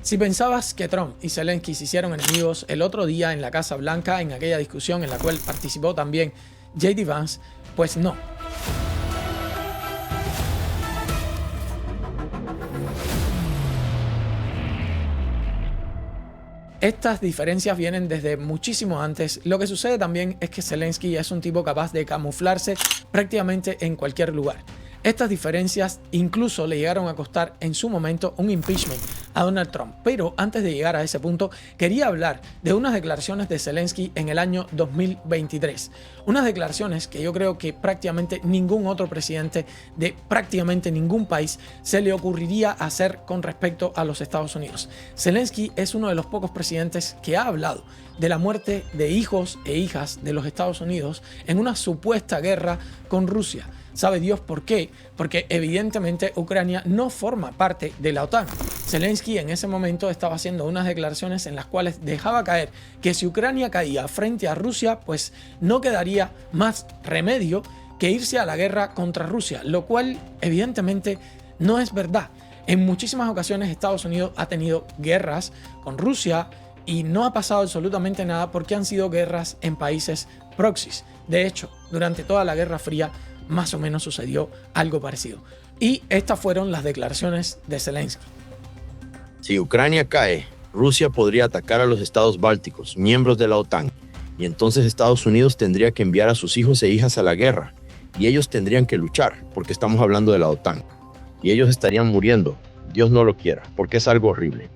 Si pensabas que Trump y Zelensky se hicieron enemigos el otro día en la Casa Blanca, en aquella discusión en la cual participó también J.D. Vance, pues no. Estas diferencias vienen desde muchísimo antes. Lo que sucede también es que Zelensky es un tipo capaz de camuflarse prácticamente en cualquier lugar. Estas diferencias incluso le llegaron a costar en su momento un impeachment a Donald Trump. Pero antes de llegar a ese punto, quería hablar de unas declaraciones de Zelensky en el año 2023. Unas declaraciones que yo creo que prácticamente ningún otro presidente de prácticamente ningún país se le ocurriría hacer con respecto a los Estados Unidos. Zelensky es uno de los pocos presidentes que ha hablado de la muerte de hijos e hijas de los Estados Unidos en una supuesta guerra con Rusia. ¿Sabe Dios por qué? Porque evidentemente Ucrania no forma parte de la OTAN. Zelensky en ese momento estaba haciendo unas declaraciones en las cuales dejaba caer que si Ucrania caía frente a Rusia, pues no quedaría más remedio que irse a la guerra contra Rusia, lo cual evidentemente no es verdad. En muchísimas ocasiones Estados Unidos ha tenido guerras con Rusia y no ha pasado absolutamente nada porque han sido guerras en países proxies. De hecho, durante toda la Guerra Fría más o menos sucedió algo parecido. Y estas fueron las declaraciones de Zelensky. Si Ucrania cae, Rusia podría atacar a los estados bálticos, miembros de la OTAN, y entonces Estados Unidos tendría que enviar a sus hijos e hijas a la guerra, y ellos tendrían que luchar, porque estamos hablando de la OTAN, y ellos estarían muriendo, Dios no lo quiera, porque es algo horrible.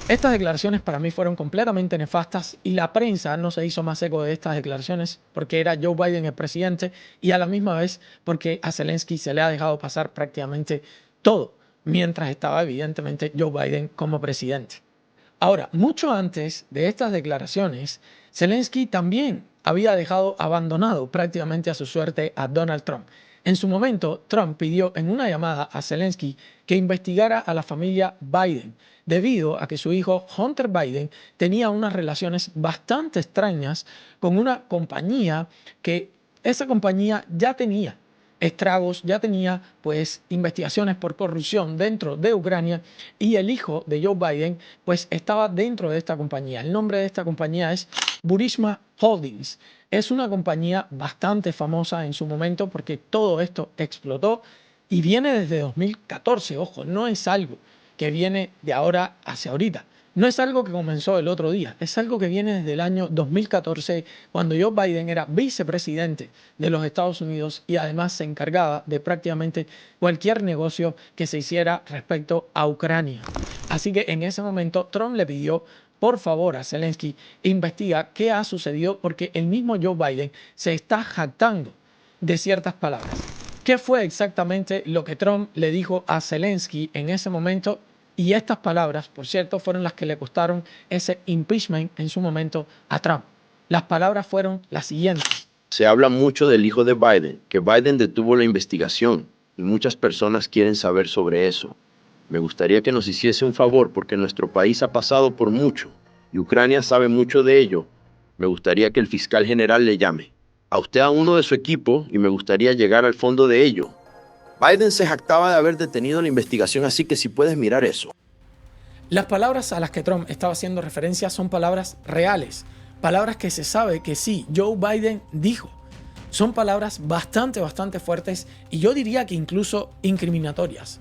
Estas declaraciones para mí fueron completamente nefastas y la prensa no se hizo más eco de estas declaraciones porque era Joe Biden el presidente y a la misma vez porque a Zelensky se le ha dejado pasar prácticamente todo mientras estaba evidentemente Joe Biden como presidente. Ahora, mucho antes de estas declaraciones, Zelensky también había dejado abandonado prácticamente a su suerte a Donald Trump. En su momento, Trump pidió en una llamada a Zelensky que investigara a la familia Biden, debido a que su hijo Hunter Biden tenía unas relaciones bastante extrañas con una compañía que esa compañía ya tenía estragos, ya tenía pues investigaciones por corrupción dentro de Ucrania y el hijo de Joe Biden pues estaba dentro de esta compañía. El nombre de esta compañía es Burisma Holdings. Es una compañía bastante famosa en su momento porque todo esto explotó y viene desde 2014, ojo, no es algo que viene de ahora hacia ahorita. No es algo que comenzó el otro día, es algo que viene desde el año 2014, cuando Joe Biden era vicepresidente de los Estados Unidos y además se encargaba de prácticamente cualquier negocio que se hiciera respecto a Ucrania. Así que en ese momento Trump le pidió, por favor, a Zelensky, investiga qué ha sucedido porque el mismo Joe Biden se está jactando de ciertas palabras. ¿Qué fue exactamente lo que Trump le dijo a Zelensky en ese momento? Y estas palabras, por cierto, fueron las que le costaron ese impeachment en su momento a Trump. Las palabras fueron las siguientes. Se habla mucho del hijo de Biden, que Biden detuvo la investigación, y muchas personas quieren saber sobre eso. Me gustaría que nos hiciese un favor porque nuestro país ha pasado por mucho, y Ucrania sabe mucho de ello. Me gustaría que el fiscal general le llame a usted a uno de su equipo y me gustaría llegar al fondo de ello. Biden se jactaba de haber detenido la investigación, así que si puedes mirar eso. Las palabras a las que Trump estaba haciendo referencia son palabras reales, palabras que se sabe que sí, Joe Biden dijo. Son palabras bastante fuertes y yo diría que incluso incriminatorias.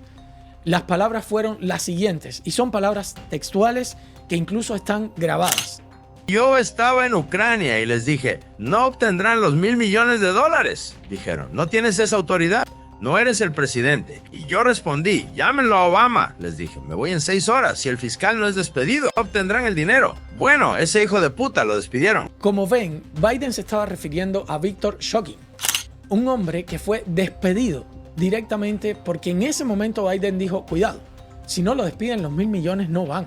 Las palabras fueron las siguientes y son palabras textuales que incluso están grabadas. Yo estaba en Ucrania y les dije, no obtendrán los $1,000 millones. Dijeron, no tienes esa autoridad. No eres el presidente. Y yo respondí, llámenlo a Obama. Les dije, me voy en 6 horas. Si el fiscal no es despedido, obtendrán el dinero. Bueno, ese hijo de puta lo despidieron. Como ven, Biden se estaba refiriendo a Viktor Shokin, un hombre que fue despedido directamente porque en ese momento Biden dijo, cuidado, si no lo despiden los $1,000 millones no van.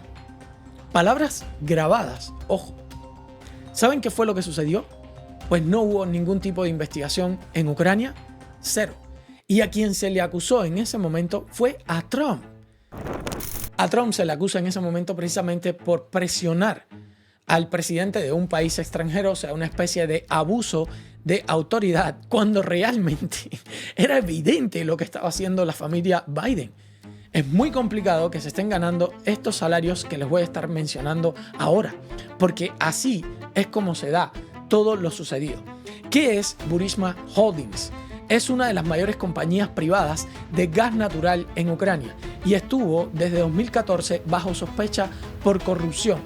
Palabras grabadas, ojo. ¿Saben qué fue lo que sucedió? Pues no hubo ningún tipo de investigación en Ucrania, cero. Y a quien se le acusó en ese momento fue a Trump. A Trump se le acusa en ese momento precisamente por presionar al presidente de un país extranjero, o sea, una especie de abuso de autoridad, cuando realmente era evidente lo que estaba haciendo la familia Biden. es muy complicado que se estén ganando estos salarios que les voy a estar mencionando ahora, porque así es como se da todo lo sucedido. ¿Qué es Burisma Holdings? Es una de las mayores compañías privadas de gas natural en Ucrania y estuvo desde 2014 bajo sospecha por corrupción.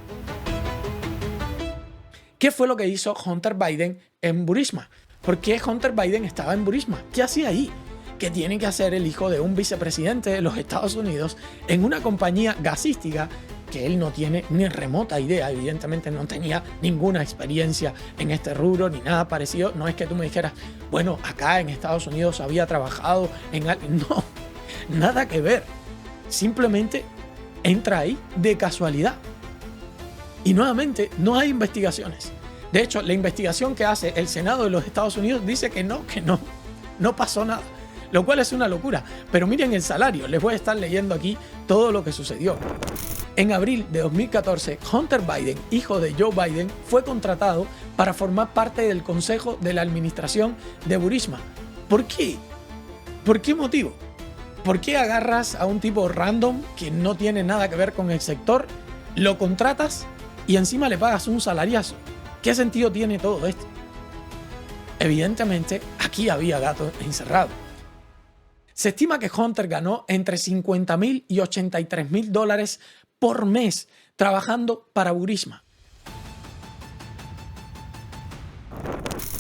¿Qué fue lo que hizo Hunter Biden en Burisma? ¿Por qué Hunter Biden estaba en Burisma? ¿Qué hacía ahí? ¿Qué tiene que hacer el hijo de un vicepresidente de los Estados Unidos en una compañía gasística que él no tiene ni remota idea? Evidentemente no tenía ninguna experiencia en este rubro ni nada parecido. No es que tú me dijeras, bueno, acá en Estados Unidos había trabajado en algo. No, nada que ver. Simplemente entra ahí de casualidad. Y nuevamente, no hay investigaciones. De hecho, la investigación que hace el Senado de los Estados Unidos dice que no pasó nada. Lo cual es una locura. Pero miren el salario. Les voy a estar leyendo aquí todo lo que sucedió. En abril de 2014, Hunter Biden, hijo de Joe Biden, fue contratado para formar parte del consejo de la administración de Burisma. ¿Por qué? ¿Por qué motivo? ¿Por qué agarras a un tipo random que no tiene nada que ver con el sector, lo contratas y encima le pagas un salariazo? ¿Qué sentido tiene todo esto? Evidentemente, aquí había gato encerrado. Se estima que Hunter ganó entre $50,000 y $83,000 por mes trabajando para Burisma.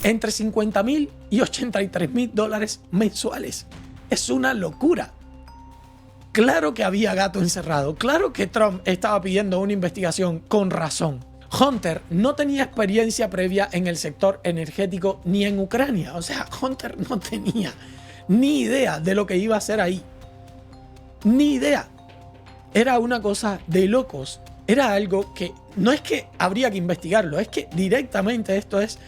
Entre $50,000 y $83,000 mensuales. Es una locura. Claro que había gato encerrado. Claro que Trump estaba pidiendo una investigación con razón. Hunter no tenía experiencia previa en el sector energético ni en Ucrania. O sea, Hunter no tenía ni idea de lo que iba a hacer ahí. Ni idea. Era una cosa de locos. Era algo que no es que habría que investigarlo, es que directamente esto es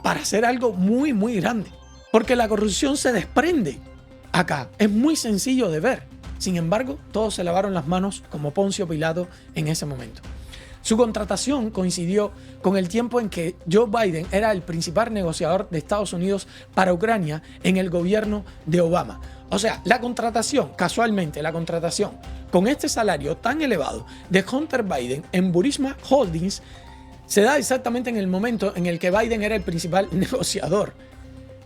para hacer algo muy, muy grande. Porque la corrupción se desprende acá. Es muy sencillo de ver. Sin embargo, todos se lavaron las manos como Poncio Pilato en ese momento. Su contratación coincidió con el tiempo en que Joe Biden era el principal negociador de Estados Unidos para Ucrania en el gobierno de Obama. O sea, la contratación, casualmente la contratación con este salario tan elevado de Hunter Biden en Burisma Holdings se da exactamente en el momento en el que Biden era el principal negociador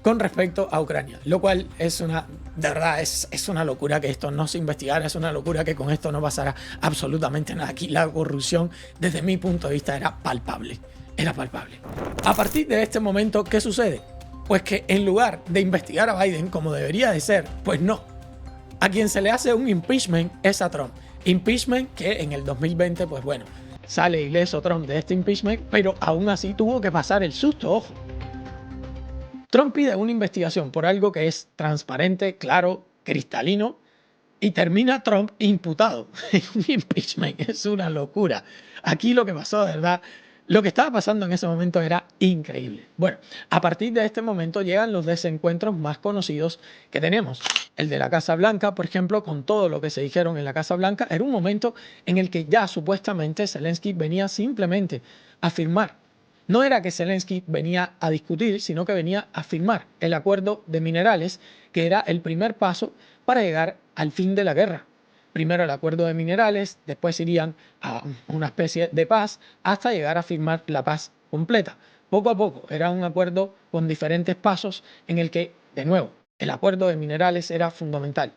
con respecto a Ucrania, lo cual es una, de verdad, es una locura que esto no se investigara, es una locura que con esto no pasara absolutamente nada. Aquí la corrupción, desde mi punto de vista, era palpable. A partir de este momento, ¿qué sucede? Pues que en lugar de investigar a Biden como debería de ser, pues no. A quien se le hace un impeachment es a Trump. Impeachment que en el 2020, pues bueno, sale ileso Trump de este impeachment, pero aún así tuvo que pasar el susto, ojo. Trump pide una investigación por algo que es transparente, claro, cristalino, y termina Trump imputado en un impeachment. Es una locura. Aquí lo que pasó, de verdad, lo que estaba pasando en ese momento era increíble. Bueno, a partir de este momento llegan los desencuentros más conocidos que tenemos. El de la Casa Blanca, por ejemplo, con todo lo que se dijeron en la Casa Blanca, era un momento en el que ya supuestamente Zelensky venía simplemente a firmar. No era que Zelensky venía a discutir, sino que venía a firmar el acuerdo de minerales, que era el primer paso para llegar al fin de la guerra. Primero el acuerdo de minerales, después irían a una especie de paz, hasta llegar a firmar la paz completa. Poco a poco, era un acuerdo con diferentes pasos en el que, de nuevo, el acuerdo de minerales era fundamental.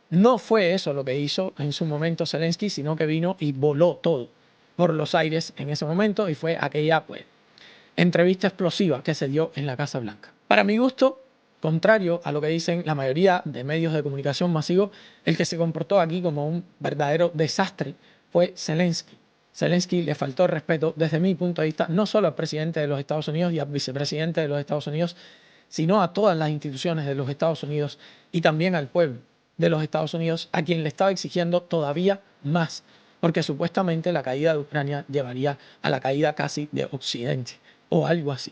No fue eso lo que hizo en su momento Zelensky, sino que vino y voló todo por los aires en ese momento y fue aquella entrevista explosiva que se dio en la Casa Blanca. Para mi gusto, contrario a lo que dicen la mayoría de medios de comunicación masivos, el que se comportó aquí como un verdadero desastre fue Zelensky. Zelensky le faltó respeto desde mi punto de vista, no solo al presidente de los Estados Unidos y al vicepresidente de los Estados Unidos, sino a todas las instituciones de los Estados Unidos y también al pueblo de los Estados Unidos, a quien le estaba exigiendo todavía más, porque supuestamente la caída de Ucrania llevaría a la caída casi de Occidente, o algo así.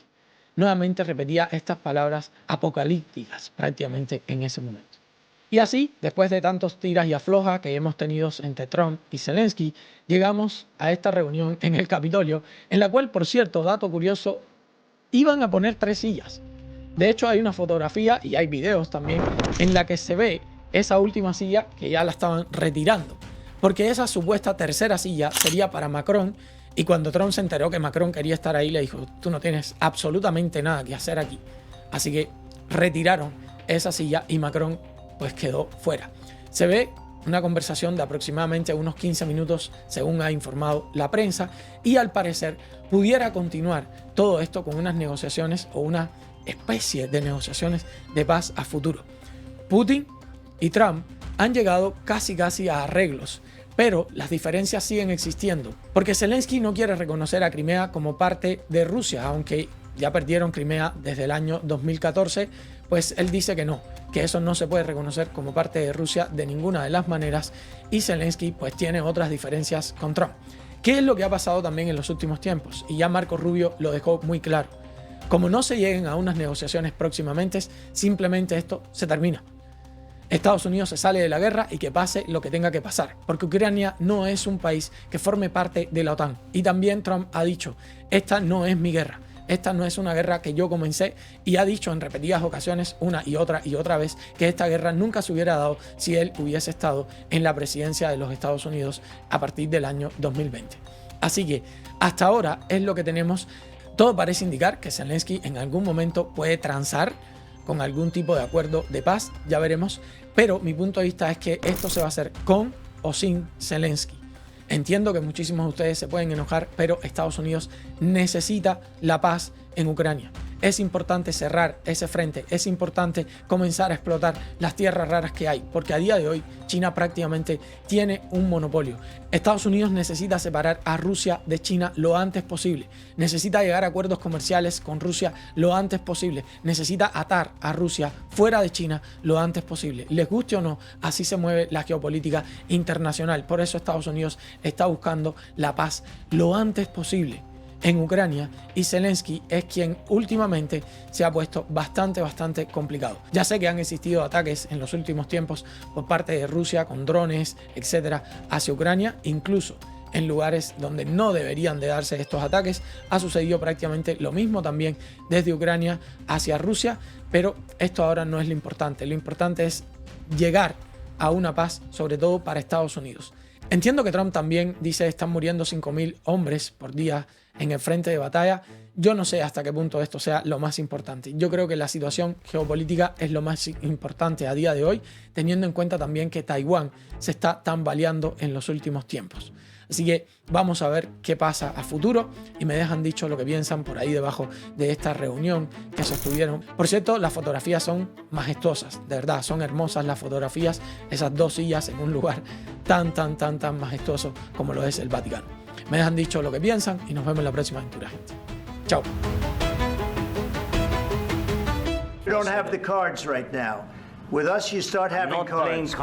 Nuevamente repetía estas palabras apocalípticas prácticamente en ese momento. Y así, después de tantos tiras y aflojas que hemos tenido entre Trump y Zelensky, llegamos a esta reunión en el Capitolio, en la cual, por cierto, dato curioso, iban a poner 3 sillas. De hecho, hay una fotografía y hay videos también en la que se ve esa última silla que ya la estaban retirando, porque esa supuesta tercera silla sería para Macron. Y cuando Trump se enteró que Macron quería estar ahí, le dijo: tú no tienes absolutamente nada que hacer aquí. Así que retiraron esa silla y Macron pues quedó fuera. Se ve una conversación de aproximadamente unos 15 minutos, según ha informado la prensa, y al parecer pudiera continuar todo esto con unas negociaciones o una especie de negociaciones de paz a futuro. Putin y Trump han llegado casi a arreglos, pero las diferencias siguen existiendo, porque Zelensky no quiere reconocer a Crimea como parte de Rusia, aunque ya perdieron Crimea desde el año 2014, pues él dice que no, que eso no se puede reconocer como parte de Rusia de ninguna de las maneras, y Zelensky pues tiene otras diferencias con Trump. ¿Qué es lo que ha pasado también en los últimos tiempos? Y ya Marco Rubio lo dejó muy claro. Como no se lleguen a unas negociaciones próximamente, simplemente esto se termina. Estados Unidos se sale de la guerra y que pase lo que tenga que pasar, porque Ucrania no es un país que forme parte de la OTAN. Y también Trump ha dicho: esta no es mi guerra, esta no es una guerra que yo comencé, y ha dicho en repetidas ocasiones, una y otra vez, que esta guerra nunca se hubiera dado si él hubiese estado en la presidencia de los Estados Unidos a partir del año 2020. Así que hasta ahora es lo que tenemos. Todo parece indicar que Zelensky en algún momento puede transar con algún tipo de acuerdo de paz, ya veremos, pero mi punto de vista es que esto se va a hacer con o sin Zelensky. Entiendo que muchísimos de ustedes se pueden enojar, pero Estados Unidos necesita la paz en Ucrania. Es importante cerrar ese frente, es importante comenzar a explotar las tierras raras que hay, porque a día de hoy China prácticamente tiene un monopolio. Estados Unidos necesita separar a Rusia de China lo antes posible, necesita llegar a acuerdos comerciales con Rusia lo antes posible, necesita atar a Rusia fuera de China lo antes posible. Les guste o no, así se mueve la geopolítica internacional. Por eso Estados Unidos está buscando la paz lo antes posible en Ucrania, y Zelensky es quien últimamente se ha puesto bastante complicado. Ya sé que han existido ataques en los últimos tiempos por parte de Rusia con drones, etcétera, hacia Ucrania, incluso en lugares donde no deberían de darse estos ataques. Ha sucedido prácticamente lo mismo también desde Ucrania hacia Rusia, pero esto ahora no es lo importante. Lo importante es llegar a una paz, sobre todo para Estados Unidos. Entiendo que Trump también dice: están muriendo 5.000 hombres por día en el frente de batalla. Yo no sé hasta qué punto esto sea lo más importante. Yo creo que la situación geopolítica es lo más importante a día de hoy, teniendo en cuenta también que Taiwán se está tambaleando en los últimos tiempos. Así que vamos a ver qué pasa a futuro, y me dejan dicho lo que piensan por ahí debajo de esta reunión que sostuvieron. Por cierto, las fotografías son majestuosas, de verdad, son hermosas las fotografías, esas dos sillas en un lugar tan majestuoso como lo es el Vaticano. Me dejan dicho lo que piensan y nos vemos en la próxima aventura, gente. Chao. You don't have the cards right now. With us, you start having cards.